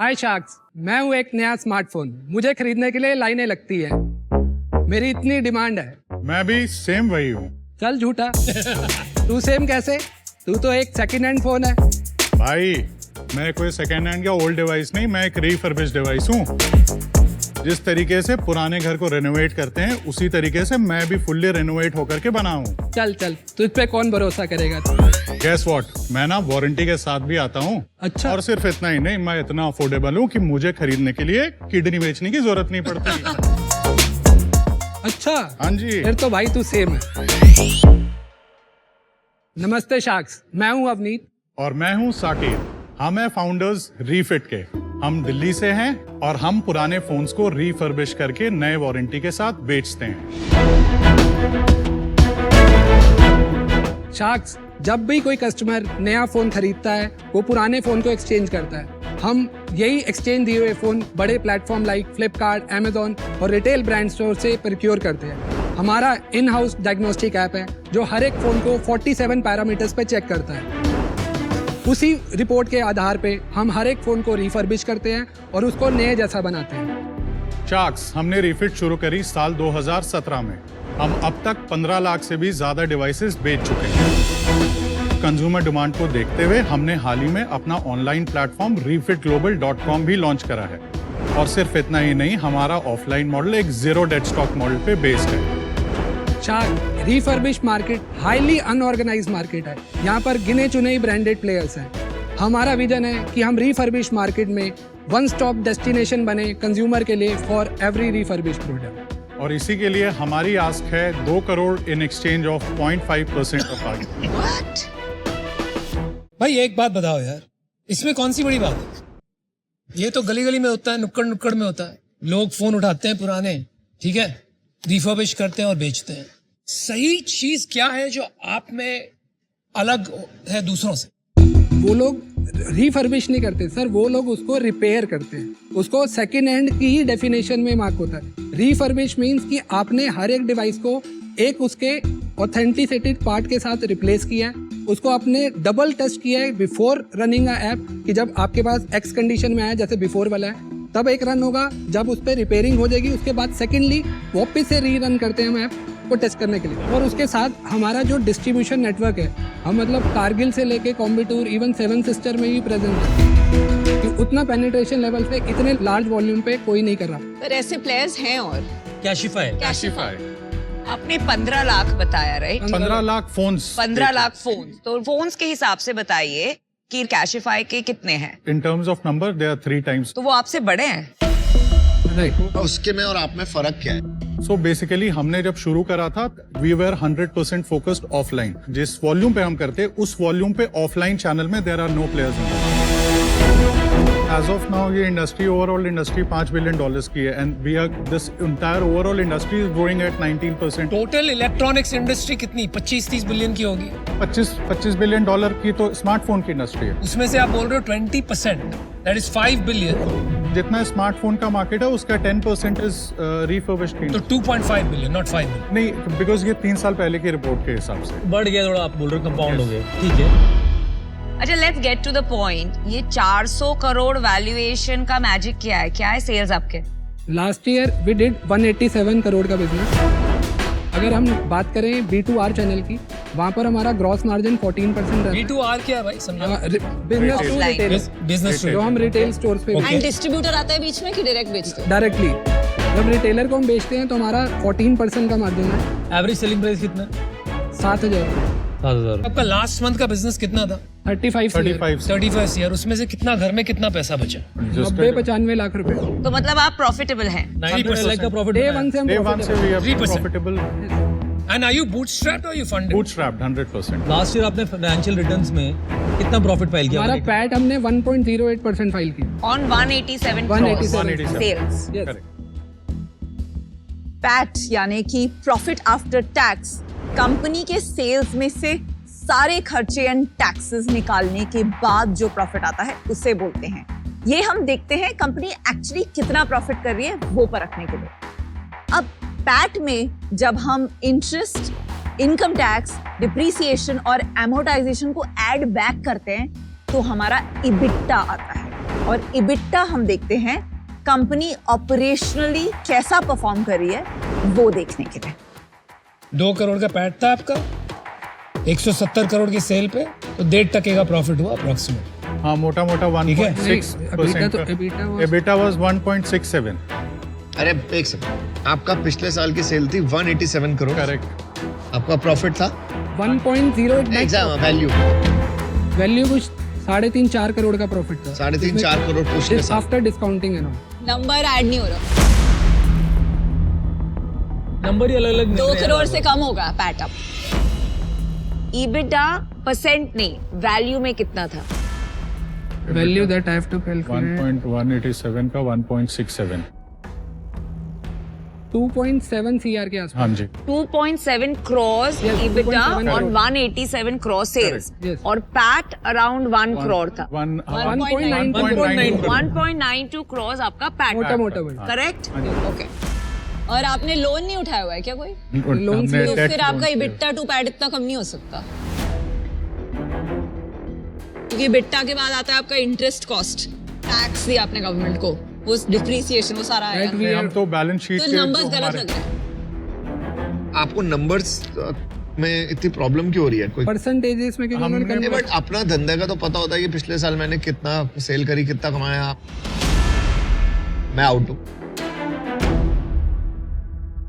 हाय sharks, मैं हूँ एक नया स्मार्टफोन। मुझे खरीदने के लिए लाइनें लगती है। मेरी इतनी डिमांड है। मैं भी सेम वही हूँ। चल झूठा। तू सेम कैसे? तू तो एक सेकंड हैंड फोन है। भाई मैं कोई सेकेंड हैंड या ओल्ड डिवाइस नहीं, मैं एक रिफर्बिश्ड डिवाइस हूँ। जिस तरीके से पुराने घर को रेनोवेट करते हैं उसी तरीके से मैं भी फुल्ली रेनोवेट होकर के बना हूँ। चल तुझ पे कौन भरोसा करेगा? गेस व्हाट, मैं ना वारंटी के साथ भी आता हूँ। अच्छा। और सिर्फ इतना ही नहीं, मैं इतना अफोर्डेबल हूँ कि मुझे खरीदने के लिए किडनी बेचने की जरूरत नहीं पड़ती। अच्छा, हाँ जी। फिर तो भाई तू सेम है। नमस्ते शार्क्स, मैं हूँ अवनीत। और मैं हूँ साकिब। हम हैं फाउंडर्स रीफिट के। हम दिल्ली से हैं और हम पुराने फोन्स को रिफर्बिश करके नए वारंटी के साथ बेचते हैं। शार्क्स, जब भी कोई कस्टमर नया फोन खरीदता है वो पुराने फोन को एक्सचेंज करता है। हम यही एक्सचेंज दिए हुए फोन बड़े प्लेटफॉर्म लाइक फ्लिपकार्ट, अमेजॉन और रिटेल ब्रांड स्टोर से प्रोक्योर करते हैं। हमारा इन हाउस डायग्नोस्टिक ऐप है जो हर एक फोन को 47 पैरामीटर्स पे चेक करता है। उसी रिपोर्ट के आधार पे हम हर एक फोन को रिफर्बिश करते हैं और उसको नए जैसा बनाते हैं। शार्क्स, हमने रिफिट शुरू करी साल 2017 में। हम अब तक 15 लाख से भी ज्यादा डिवाइसेस बेच चुके हैं। कंज्यूमर डिमांड को देखते हुए हमने हाल ही में अपना ऑनलाइन प्लेटफॉर्म refitglobal.com भी लॉन्च करा है। और सिर्फ इतना ही नहीं, हमारा ऑफलाइन मॉडल एक जीरो डेड स्टॉक मॉडल पे बेस्ड है। Refurbish market highly unorganised market है। यहाँ पर गिने चुने ही ब्रांडेड प्लेयर्स हैं। हमारा विजन है कि हम रिफर्बिश मार्केट में वन स्टॉप डेस्टिनेशन बने कंज्यूमर के लिए फॉर एवरी रिफर्बिश प्रोडक्ट। और इसी के लिए हमारी आस्क है 2 crore in exchange of 0.5% of R. भाई एक बात बताओ यार, इसमें कौन सी बड़ी बात है? ये तो गली गली में होता है, नुक्कड़ नुक्कड़ में होता है। लोग फोन उठाते हैं पुराने, ठीक है, रिफर्बिश करते हैं और बेचते हैं। सही चीज क्या है जो आप में अलग है दूसरों से? वो लोग रिफर्बिश नहीं करते सर, वो लोग उसको रिपेयर करते हैं। उसको सेकेंड हैंड की ही डेफिनेशन में मार्क होता है। रिफर्बिश मीन्स कि आपने हर एक डिवाइस को एक उसके ऑथेंटिसिटी पार्ट के साथ रिप्लेस किया है। उसको आपने डबल टेस्ट किया है बिफोर रनिंग अ ऐप कि जब आपके पास एक्स कंडीशन में आया जैसे बिफोर वाला है तब एक रन होगा, जब उस पर रिपेयरिंग हो जाएगी उसके बाद सेकेंडली वापस से री रन करते हैं हम ऐप को टेस्ट करने के लिए। और उसके साथ हमारा जो डिस्ट्रीब्यूशन नेटवर्क है, हम मतलब कारगिल से लेके कॉम्बिटूर इवन 7 सिस्टर में भी प्रेजेंट है कि उतना पेनिट्रेशन लेवल पे इतने लार्ज वॉल्यूम पे कोई नहीं कर रहा। पर ऐसे प्लेयर्स हैं और कैशिफाई आपने 15 लाख बताया, right? 15 lakh phones. 15 lakh phones. तो फोन्स के हिसाब से बताइए कि कैशिफाई के कितने हैं? In terms of number they are 3 times. तो वो आपसे बड़े हैं। राइट। उसके में और आप में फर्क क्या है? सो बेसिकली हमने जब शुरू करा था वी वर 100% फोकस्ड ऑफलाइन। जिस वॉल्यूम पे हम करते उस वॉल्यूम पे ऑफलाइन चैनल में there are no players. As of now ये इंडस्ट्री ओवरऑल इंडस्ट्री $5 बिलियन की है and we are this entire overall industry is growing at 19%। Total electronics industry कितनी 25-30 बिलियन की होगी? 25 बिलियन डॉलर की तो स्मार्टफोन की इंडस्ट्री है। उसमें से आप बोल रहे हो 20%, दैट इज 5 बिलियन। जितना स्मार्टफोन का मार्केट है उसका 10% इज रिफर्बिश्ड। तो 2.5 बिलियन, नॉट 5 बिलियन। नहीं, बिकॉज ये 3 साल पहले की रिपोर्ट के हिसाब से बढ़ गया थोड़ा, आप बोल रहे हो कंपाउंड हो गया। ठीक है, अच्छा let's get to the point. ये 400 करोड़ वैल्यूएशन का मैजिक क्या है? क्या है सेल्स आपके? Last year we did 187 crore का बिजनेस। अगर हम बात करें B2R चैनल की, वहाँ पर हमारा ग्रॉस मार्जिन 14% है। B2R क्या है भाई? समझा। बिजनेस टू रिटेल, बिजनेस जो हम रिटेल स्टोर्स पे एंड डिस्ट्रीब्यूटर आता है बीच में कि डायरेक्ट बेचते हैं? डायरेक्टली जब रिटेलर को हम बेचते हैं तो हमारा 14% का मार्जिन है। एवरेज सेलिंग प्राइस कितना? 7,000। 7,000। आपका लास्ट मंथ का बिजनेस कितना था? 35 ईयर। उसमें से कितना घर में कितना पैसा बचा? 90-95 लाख रुपए। तो मतलब आप प्रॉफिटेबल हैं? 90% लाख का प्रॉफिट डे वन से हम Day one से we are 3%. profitable, and are you bootstrapped और you funded? bootstrapped 100%। Last year आपने फाइनेंशियल रिटर्न्स में कितना प्रॉफिट फाइल किया? हमारा पैट हमने 1.08% फाइल किया। On 187 187 sales. Yes. Correct. PAT यानी कि प्रॉफिट आफ्टर टैक्स, कंपनी के सेल्स में से सारे खर्चे एंड टैक्सेस निकालने के बाद जो प्रॉफिट आता है उसे बोलते हैं। ये हम देखते हैं कंपनी एक्चुअली कितना प्रॉफिट कर रही है वो परखने के लिए। अब पैट में जब हम इंटरेस्ट, इनकम टैक्स, डिप्रिसिएशन और एमोर्टाइजेशन को ऐड बैक करते हैं तो हमारा इबिट्टा आता है। और इबिट्टा हम देखते हैं कंपनी ऑपरेशनली कैसा परफॉर्म कर रही है वो देखने के लिए। 2 करोड़ का पैट था आपका, 170 करोड़ की सेल पे, तो 1.5% का प्रॉफिट हुआ अप्रोक्सीमेट। हाँ, मोटा मोटा ठीक है। 1.6%। EBITDA was 1.67। अरे एक सेकंड, आपका पिछले साल की सेल थी 187 करोड़, करेक्ट। आपका प्रॉफिट था 1.08 एग्जाम वैल्यू वैल्यू कुछ 3.5-4 करोड़ का प्रॉफिट था। 3.5-4 करोड़ पिछले साल। After discounting and all. Number add नहीं हो रहा, नंबर ही अलग अलग 2 करोड़ से कम होगा पैट अप। EBITDA परसेंट नहीं, वैल्यू में कितना था? Value that I have to calculate 1.187 का 1.67। 2.7 CR के आसपास। हाँ जी। 2.7 crores Yes, EBITDA 2.7 on crore. 187 crore sales Yes. और पैट अराउंड 1 crore था। 1.92 crores आपका पैट मोटा मोटा वही। करेक्ट? ओके। और आपने लोन नहीं उठाया हुआ है क्या कोई? लोन से तो फिर आपका इबिट्टा टू पैट इतना कम नहीं हो सकता, क्योंकि इबिट्टा के बाद आता है आपका इंटरेस्ट कॉस्ट, टैक्स दिया आपने गवर्नमेंट को, वो डिप्रिसिएशन, वो सारा आएगा। हम तो बैलेंस शीट तो के नंबर्स जो गलत हमारे लग रहे हैं। आपको नंबर्स में इतनी प्रॉब्लम क्यों हो रही है? कोई परसेंटेजेस में क्योंकि उन्होंने हमने बट अपना धंधे का तो पता होता है कि पिछले साल मैंने कितना सेल करी, कितना कमाया। मैं आउट हूँ।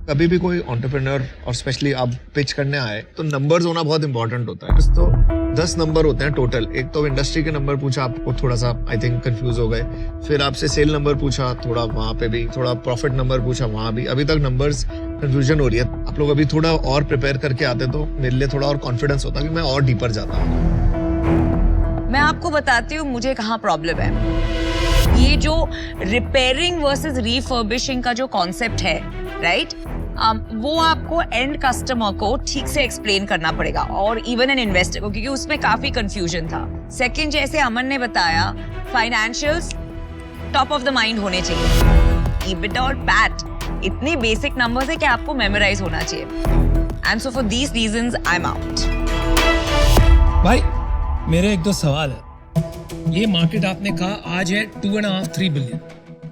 कभी भी कोई एंटरप्रेन्योर और स्पेशली आप पिच करने आए तो नंबर्स होना बहुत इंपॉर्टेंट होता है। तो 10 नंबर होते हैं टोटल। एक तो इंडस्ट्री के नंबर पूछा, आपको थोड़ा सा आई थिंक कंफ्यूज हो गए। फिर आपसे सेल नंबर पूछा, थोड़ा वहां पे भी, थोड़ा प्रॉफिट नंबर पूछा, वहां भी। अभी तक नंबर्स कंफ्यूजन हो रही है। आप लोग अभी थोड़ा और प्रिपेयर करके आते तो मेरे लिए थोड़ा और कॉन्फिडेंस होता कि मैं और डीपर जाता हूँ। मैं आपको बताती हूँ मुझे कहाँ प्रॉब्लम है। ये जो रिपेयरिंग वर्सेस रिफर्बिशिंग का जो कॉन्सेप्ट है, राइट, वो आपको एंड कस्टमर को ठीक से एक्सप्लेन करना पड़ेगा, और इवन एन इन्वेस्टर को, क्योंकि उसमें काफी कंफ्यूजन था। सेकंड, जैसे अमन ने बताया, financials top of the mind होने चाहिए। EBITDA और पैट इतनी बेसिक नंबर्स है कि आपको मेमोराइज होना चाहिए। And so for these reasons I am out. भाई मेरे 1-2 सवाल है। ये मार्केट आपने कहा आज है 2.5-3 बिलियन,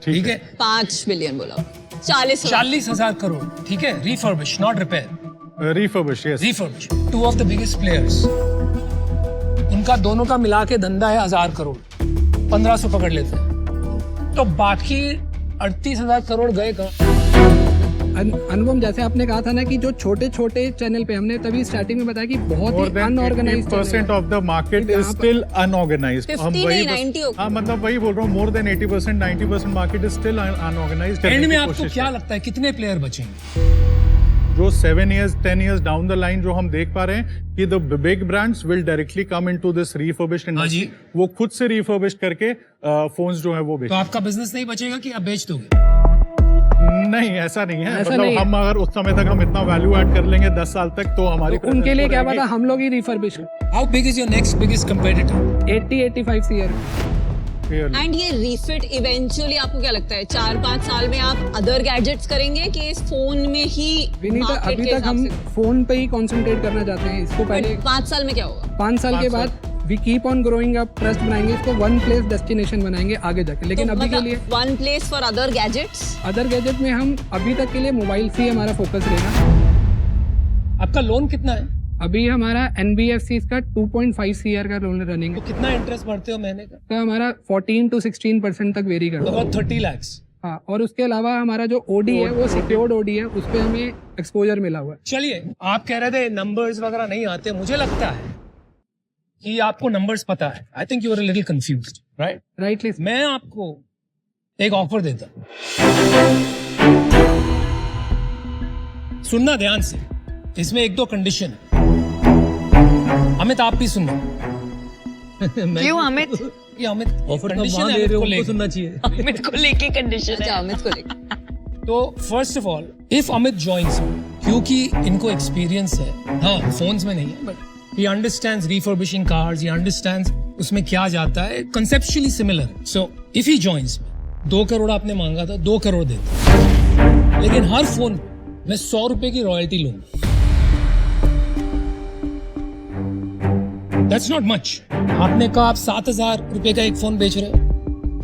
ठीक है? 5 बिलियन बोला, 40,000 करोड़, ठीक है? Refurbish, not repair, refurbish, yes. Refurbish. 2 of the biggest players, उनका दोनों का मिला के धंधा है 1,000 करोड़, 1500 पकड़ लेते हैं, तो बाकी 38,000 करोड़ गए कहाँ? अनुपम, जैसे आपने कहा था ना कि जो छोटे छोटे चैनल पे, हमने तभी स्टार्टिंग में बताया कि बहुत ही unorganised % of the market is still unorganised. 50 नहीं, 90 होगा। हाँ, मतलब वही बोल रहा हूँ, more than 80%, 90% market is still unorganised. And में आपको क्या लगता है कितने प्लेयर बचेंगे? जो 7 years 10 years down the line जो हम देख पा रहे हैं कि the big brands will directly come into this refurbished industry. वो खुद से रिफर्बिश करके फोन्स जो है वो बेच। तो आपका बिजनेस नहीं बचेगा कि आप बेच दोगे? नहीं, ऐसा नहीं है। ऐसा मतलब नहीं है। हम अगर उस समय तक हम इतना वैल्यू ऐड कर लेंगे 10 साल तक, तो हमारी तो उनके लिए क्या पता, हम लोग ही refurbish. How big is your next biggest competitor? 80-85 CR। And ये रिफिट इवेंचुअली आपको क्या लगता है 4-5 साल में आप अदर गैजेट्स करेंगे कि इस फोन में ही विनीता, market अभी के तक हिसाब हम से? फोन पे ही कंसंट्रेट करना चाहते हैं। इसको पहले 5 साल में क्या होगा? 5 साल के बाद we keep on growing up, trust बनाएंगे, इसको वन प्लेस डेस्टिनेशन बनाएंगे आगे जाके। लेकिन अभी के लिए one place for other gadgets. Other gadget में हम अभी तक के लिए मोबाइल से ही हमारा फोकस रहेगा। आपका लोन कितना है? अभी हमारा NBFC का 2.5 CR का लोन रनिंग तो है। कितना इंटरेस्ट भरते हो महीने का? तो हमारा 14 to 16% तक वेरी करता है। About 30 lakhs। हाँ, और उसके अलावा हमारा जो OD है वो सिक्योर्ड OD है, उस पे हमें एक्सपोजर मिला हुआ है। चलिए, आप कह रहे थे नंबर्स वगैरह नहीं आते। मुझे लगता है कि आपको नंबर्स पता है। I think you are a little confused, right? Rightly. मैं आपको एक ऑफर देता हूं, सुनना ध्यान से। इसमें 1-2 कंडीशन है। अमित, आप भी सुनना। क्यों अमित? ये अमित ऑफर तो condition वहां है, दे रहे हो, अमित को उनको सुनना चाहिए। अमित को लेके कंडीशन है। अमित को लेके। तो first of all, if Amit joins, क्योंकि इनको एक्सपीरियंस है, हाँ फोन्स में नहीं है, but he understands refurbishing cars, he understands उसमें क्या जाता है, conceptually similar. So if he joins, 2 crore आपने मांगा था, 2 करोड़ देता, लेकिन हर फोन मैं 100 रुपए की रॉयल्टी लूंगा। That's not much. आपने कहा आप 7,000 रुपए का एक फोन बेच रहे हो,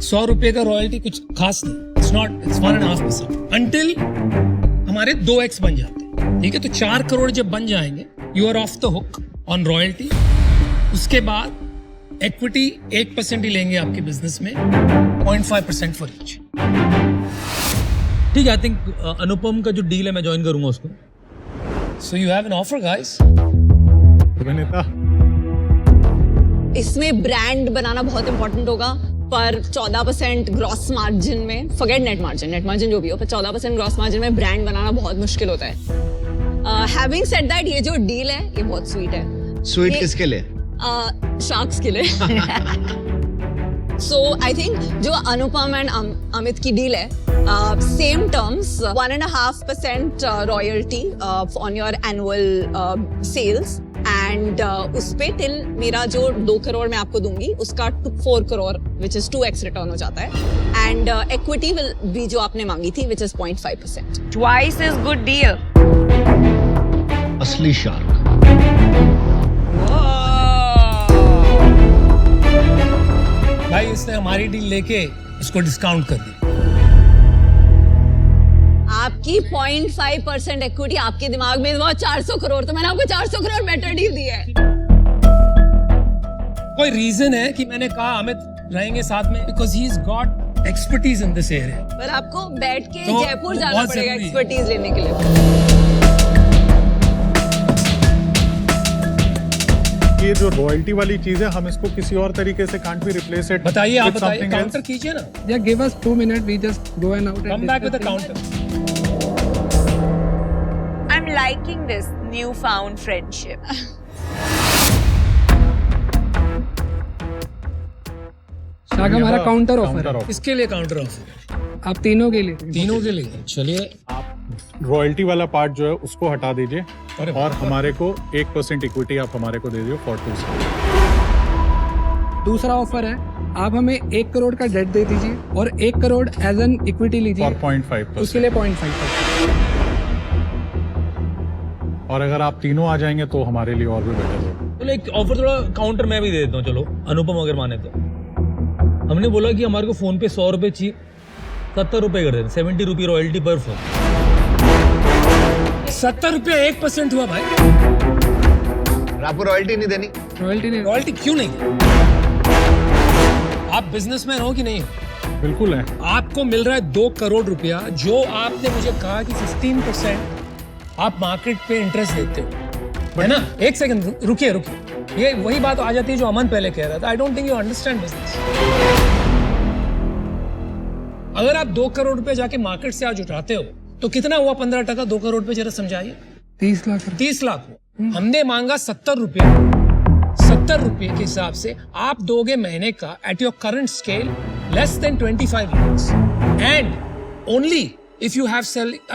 ₹100 का रॉयल्टी कुछ खास नहीं, इट्स नॉट, इट्स 1.5% until हमारे 2x बन जाते हैं, ठीक है। तो 4 करोड़ जब बन जाएंगे, you are off the hook on royalty. उसके बाद इक्विटी 1% ही लेंगे आपके बिजनेस में, 0.5% फॉर ईच। ठीक है, आई थिंक अनुपम का जो डील है मैं ज्वाइन करूंगा उसको। So you have an offer guys. Vinita, इसमें ब्रांड बनाना बहुत इंपॉर्टेंट होगा, पर 14% ग्रॉस मार्जिन में, फॉरगेट नेट मार्जिन जो भी हो, पर 14% ग्रॉस मार्जिन में ब्रांड बनाना बहुत मुश्किल होता है। हैविंग सेड दैट, ये जो डील है ये बहुत स्वीट है। स्वीट किसके लिए? शार्क्स के लिए। सो आई थिंक जो अनुपम एंड अमित की डील है, same terms, 1.5% royalty on your annual sales, and उस पे टिल मेरा जो 2 करोड़ मैं आपको दूंगी उसका 4 crore which is 2x return हो जाता है, एंड इक्विटी विल भी जो आपने मांगी थी which is 0.5%। Twice is good deal. असली शार्क। भाई इसने हमारी डील लेके उसको डिस्काउंट कर दी। आपकी 0.5% इक्विटी, आपके दिमाग में वो 400 करोड़, तो मैंने आपको 400 करोड़ बेटर डील दी है। कोई रीजन है कि मैंने कहा अमित रहेंगे साथ में, because he is got expertise in this area. पर आपको बैठ के तो जयपुर वो जाना बहुत पड़ेगा जरूरी है। एक्सपर्टीज लेने के लिए। ये जो रॉयल्टी वाली चीज है, हम इसको किसी और तरीके से कांट भी रिप्लेस इट। बताइए, आप बताइए, काउंटर कीजिए ना। Yeah, give us 2 minutes. We just go and out. Come back with the counter. I'm liking this newfound friendship. शाखा, हमारा काउंटर ऑफर है इसके लिए काउंटर ऑफर, आप तीनों के लिए। तीनों के लिए। चलिए, आप रॉयल्टी वाला पार्ट जो है उसको हटा दीजिए अरे और हमारे को 1% इक्विटी आप हमारे को दे दियो फॉर 2 साल। दूसरा ऑफर है, आप हमें 1 करोड़ का डेट दे दीजिए और 1 करोड़ एज एन इक्विटी लीजिए, फॉर 0.5%। उसके लिए 0.5%। और अगर आप तीनों आ जाएंगे तो हमारे लिए और भी बेटर होगा। चलो एक ऑफर थोड़ा काउंटर मैं भी दे देता हूँ। चलो अनुपम अगर माने तो, हमने बोला कि हमारे को फोन पे 100 रुपए चाहिए, 70 रुपए कर देते, 70 रुपये रॉयल्टी पर फोन। 70 रुपया 1% हुआ भाई। आपको रॉयल्टी नहीं देनी? रॉयल्टी नहीं। रॉयल्टी क्यों नहीं? आप बिजनेसमैन हो कि नहीं हो? बिल्कुल है। आपको मिल रहा है 2 करोड़ रुपया, जो आपने मुझे कहा कि 15% आप मार्केट पे इंटरेस्ट देते हो, है ना? एक सेकंड रुकिए। ये वही बात आ जाती है जो अमन पहले कह रहा था। I don't think you understand business. अगर आप 2 करोड़ रुपए जाके मार्केट से आज उठाते हो तो कितना हुआ 15%? 2 करोड़ पे जरा समझाइए। 30 लाख। 30 लाख हुआ। हमने मांगा 70 रुपये। 70 रुपये के हिसाब से आप दोगे महीने का at your current scale less than 25 lakhs, and only if you have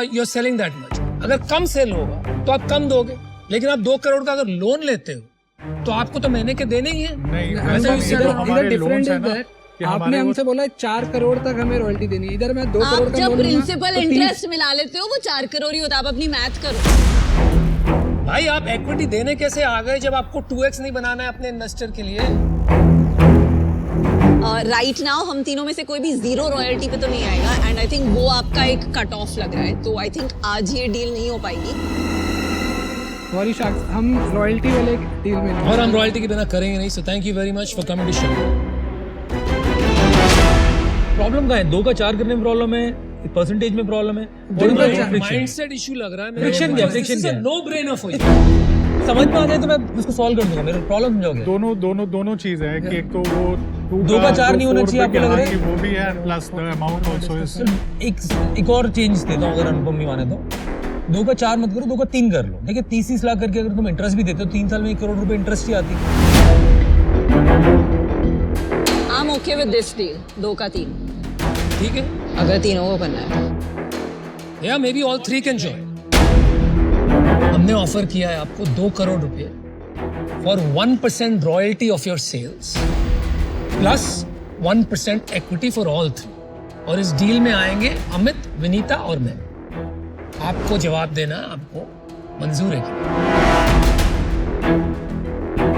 you are selling that much. अगर कम सेल होगा तो आप कम दोगे, लेकिन आप 2 करोड़ का अगर लोन लेते हो तो आपको तो महीने के देने ही है। नहीं, वैसे वैसे इधर- जो हमारे इधर लोन्स है different ना is कि आपने हमारे वो हमसे बोला 4 करोड़ तक हमें रॉयल्टी देनी है, इधर मैं 2 करोड़ आप का जब लोन लूंगा, प्रिंसिपल तो 30 इंटरेस्ट मिला लेते हो वो 4 करोड़ ही होता है। आप अपनी मैथ करो। भाई आप इक्विटी देने कैसे आ गए जब आपको 2x नहीं बनाना है अपने इन्वेस्टर के लिए? राइट नाउ हम तीनों में से कोई भी 0 रॉयल्टी पे तो नहीं आएगा, एंड आई थिंक वो आपका एक कट ऑफ लग रहा है, तो आई थिंक आज ये डील नहीं हो पाएगी। सॉरी शार्क, हम रॉयल्टी वाले डील में नहीं। और हम रॉयल्टी के बिना करेंगे नहीं। So thank you very much for coming to show. Problem कहाँ है? 2 का 4 करने में प्रॉब्लम है, परसेंटेज में प्रॉब्लम है, माइंडसेट इशू लग रहा है। Friction क्या? Friction क्या? No brainer for you. समझ में आ जाए तो मैं उसको सॉल्व कर दूंगा। मेरा प्रॉब्लम समझोगे? दोनों चीज है कि एक तो वो 2 का 4 नहीं होना चाहिए आपको लग रहा है? वो भी है, plus the amount also is. एक और चेंज देता हूँ अगर अनुपम नहीं माने तो। 2 का 4 मत करो, 2 का 3 कर लो। देखिए 30 लाख करके अगर तुम इंटरेस्ट भी देते हो 3 साल में 1 करोड़ रुपए इंटरेस्ट ही आती है। I am okay with this deal, 2 का 3, ठीक है, अगर तीनों को करना है। या may be all 3 can join. हमने ऑफर किया है आपको 2 करोड़ रुपए for 1% royalty of your sales plus 1% equity for all 3। और इस डील में आएंगे अमित, विनीता और मैं। आपको जवाब देना आपको मंजूर है कि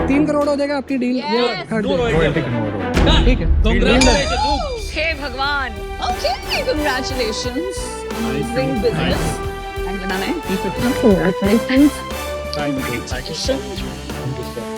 3 करोड़ हो जाएगा आपकी डील। Yes. कर No दो। royalty. रॉयल्टी कन्वर्ट हो। ठीक है। Congratulations. हे भगवान. Okay, congratulations. Amazing business. And बनाना है. Thank you.